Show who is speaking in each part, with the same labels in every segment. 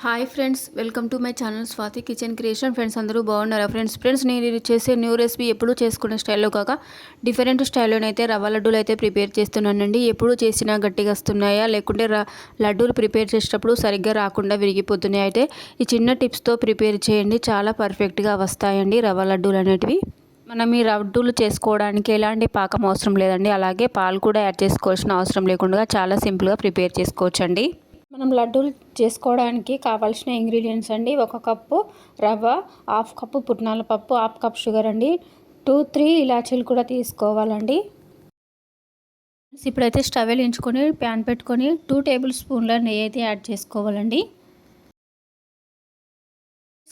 Speaker 1: Hi friends, welcome to my channel Swathi kitchen creation. Friends అందరూ బాగున్నారా? Friends నేను ఇది చేసే న్యూ రెసిపీ ఎప్పుడు చేసుకునే స్టైల్లో కాక డిఫరెంట్ స్టైల్లోనైతే రవ్వ లడ్డూలు అయితే ప్రిపేర్ చేస్తున్నానండి. ఎప్పుడు చేసినా గట్టిగా వస్తున్నాయా లేకుంటే లడ్డూలు ప్రిపేర్ చేసేటప్పుడు సరిగ్గా రాకుండా విరిగిపోతున్నాయి. అయితే ఈ చిన్న టిప్స్తో ప్రిపేర్ చేయండి, చాలా పర్ఫెక్ట్గా వస్తాయండి రవ్వ లడ్డూలు అనేటివి. మనం ఈ లడ్డూలు చేసుకోవడానికి ఎలాంటి పాకం అవసరం లేదండి, అలాగే పాలు కూడా యాడ్ చేసుకోవాల్సిన అవసరం లేకుండా చాలా సింపుల్గా ప్రిపేర్ చేసుకోవచ్చండి. మనం లడ్డూలు చేసుకోవడానికి కావాల్సిన ఇంగ్రీడియంట్స్ అండి: 1 కప్పు రవ్వ, 1/2 కప్పు పుట్నాల పప్పు, 1/2 కప్ షుగర్ అండి, 2-3 ఇలాచీలు కూడా తీసుకోవాలండి. ఇప్పుడైతే స్టవ్ వెలిగించుకొని ప్యాన్ పెట్టుకొని 2 టేబుల్ స్పూన్ల నెయ్యి అయితే యాడ్ చేసుకోవాలండి.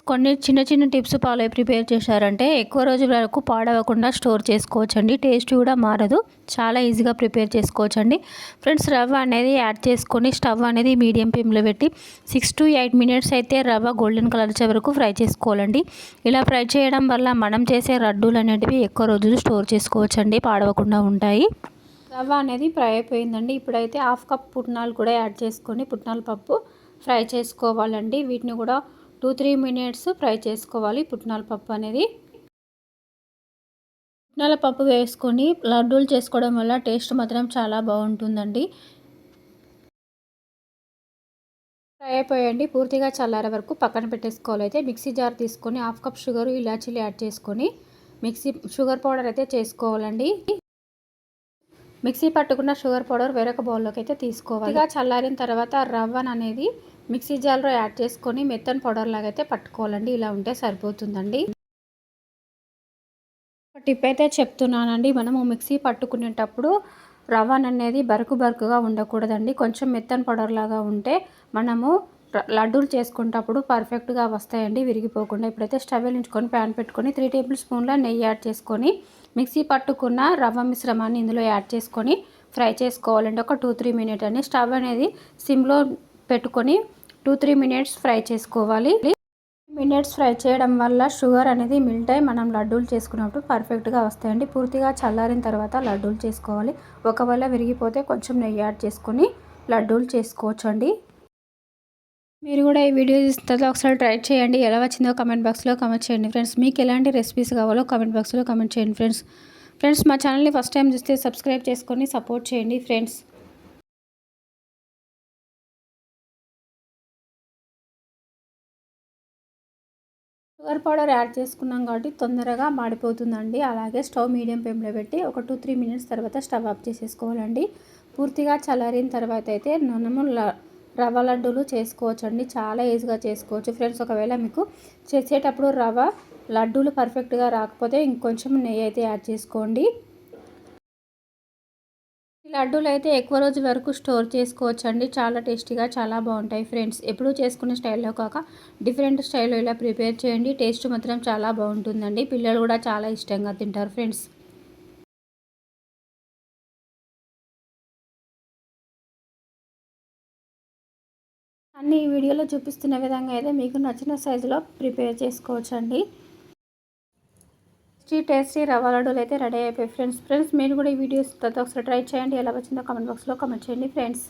Speaker 1: కొన్ని చిన్న చిన్న టిప్స్ ఫాలో ప్రిపేర్ చేశారంటే ఎక్కువ రోజుల వరకు పాడవకుండా స్టోర్ చేసుకోవచ్చండి. టేస్ట్ కూడా మారదు, చాలా ఈజీగా ప్రిపేర్ చేసుకోవచ్చండి. ఫ్రెండ్స్, రవ్వ అనేది యాడ్ చేసుకొని స్టవ్ అనేది మీడియం ఫ్లేమ్లో పెట్టి 6 to 8 మినిట్స్ అయితే రవ్వ గోల్డెన్ కలర్ వచ్చే వరకు ఫ్రై చేసుకోవాలండి. ఇలా ఫ్రై చేయడం వల్ల మనం చేసే లడ్డూలు అనేటివి ఎక్కువ రోజులు స్టోర్ చేసుకోవచ్చండి, పాడవకుండా ఉంటాయి. రవ్వ అనేది ఫ్రై అయిపోయిందండి. ఇప్పుడైతే 1/2 కప్ పుట్నాలు కూడా యాడ్ చేసుకొని పుట్నాల పప్పు ఫ్రై చేసుకోవాలండి. వీటిని కూడా 2-3 మినిట్స్ ఫ్రై చేసుకోవాలి. పుట్నాల పప్పు అనేది పుట్నాల పప్పు వేసుకొని లడ్డూలు చేసుకోవడం వల్ల టేస్ట్ మాత్రం చాలా బాగుంటుందండి. ఫ్రై అయిపోయండి. పూర్తిగా చల్లారే వరకు పక్కన పెట్టేసుకోవాలి. అయితే మిక్సీ జార్ తీసుకొని 1/2 కప్ షుగర్, ఇలాచీలు యాడ్ చేసుకొని షుగర్ పౌడర్ అయితే చేసుకోవాలండి. మిక్సీ పట్టుకున్న షుగర్ పౌడర్ వేరొక బౌల్లోకి అయితే తీసుకోవాలి. ఇక చల్లారిన తర్వాత రవ్వను అనేది మిక్సీ జార్లో యాడ్ చేసుకొని మెత్తని పౌడర్ లాగా అయితే పట్టుకోవాలండి. ఇలా ఉంటే సరిపోతుందండి. ఒక టిప్ అయితే చెప్తున్నానండి: మనము మిక్సీ పట్టుకునేటప్పుడు రవ్వను అనేది బరుకుగా ఉండకూడదండి. కొంచెం మెత్తని పౌడర్ లాగా ఉంటే మనము లడ్డూలు చేసుకునేటప్పుడు పర్ఫెక్ట్గా వస్తాయండి, విరిగిపోకుండా. ఇప్పుడైతే స్టవ్ వెలిగించుకొని ప్యాన్ పెట్టుకొని 3 టేబుల్ స్పూన్ల నెయ్యి యాడ్ చేసుకొని మిక్సీ పట్టుకున్న రవ్వ మిశ్రమాన్ని ఇందులో యాడ్ చేసుకొని ఫ్రై చేసుకోవాలండి. ఒక 2-3 మినిట్స్ అని స్టవ్ అనేది సిమ్లో పెట్టుకొని 2-3 మినిట్స్ ఫ్రై చేసుకోవాలి. మినిట్స్ ఫ్రై చేయడం వల్ల షుగర్ అనేది మిల్ట్ అయ్యి మనం లడ్డూలు చేసుకున్నప్పుడు పర్ఫెక్ట్గా వస్తాయండి. పూర్తిగా చల్లారిన తర్వాత లడ్డూలు చేసుకోవాలి. ఒకవేళ విరిగిపోతే కొంచెం నెయ్యి యాడ్ చేసుకొని లడ్డూలు చేసుకోవచ్చండి. మీరు కూడా ఈ వీడియో చూసిన తర్వాత ఒకసారి ట్రై చేయండి. ఎలా వచ్చిందో కామెంట్ బాక్స్లో కామెంట్ చేయండి. ఫ్రెండ్స్, మీకు ఎలాంటి రెసిపీస్ కావాలో కామెంట్ బాక్స్లో కామెంట్ చేయండి. ఫ్రెండ్స్ మా ఛానల్ని ఫస్ట్ టైం చూస్తే సబ్స్క్రైబ్ చేసుకొని సపోర్ట్ చేయండి. ఫ్రెండ్స్, షుగర్ పౌడర్ యాడ్ చేసుకున్నాం కాబట్టి తొందరగా మాడిపోతుందండి. అలాగే స్టవ్ మీడియం ఫ్లేమ్లో పెట్టి ఒక 2-3 మినిట్స్ తర్వాత స్టవ్ ఆఫ్ చేసేసుకోవాలండి. పూర్తిగా చల్లారిన తర్వాత అయితే మనము రవ్వ లడ్డూలు చేసుకోవచ్చండి. చాలా ఈజీగా చేసుకోవచ్చు. ఫ్రెండ్స్, ఒకవేళ మీకు చేసేటప్పుడు రవ్వ లడ్డూలు పర్ఫెక్ట్గా రాకపోతే ఇంకొంచెం నెయ్యి అయితే యాడ్ చేసుకోండి. ఈ లడ్డూలు అయితే ఎక్కువ రోజు వరకు స్టోర్ చేసుకోవచ్చండి. చాలా టేస్టీగా చాలా బాగుంటాయి. ఫ్రెండ్స్, ఎప్పుడూ చేసుకునే స్టైల్లో కాక డిఫరెంట్ స్టైల్లో ఇలా ప్రిపేర్ చేయండి. టేస్ట్ మాత్రం చాలా బాగుంటుందండి. పిల్లలు కూడా చాలా ఇష్టంగా తింటారు. ఫ్రెండ్స్, అన్ని ఈ వీడియోలో చూపిస్తున్న విధంగా అయితే మీకు నచ్చిన సైజులో ప్రిపేర్ చేసుకోవచ్చండి. టేస్టీ రవ్వ లడ్డూలు అయితే రెడీ అయిపోయాయి. ఫ్రెండ్స్, మీరు కూడా ఈ వీడియోస్ తర్వాత ఒకసారి ట్రై చేయండి. ఎలా వచ్చిందో కామెంట్ బాక్స్లో కామెంట్ చేయండి. ఫ్రెండ్స్,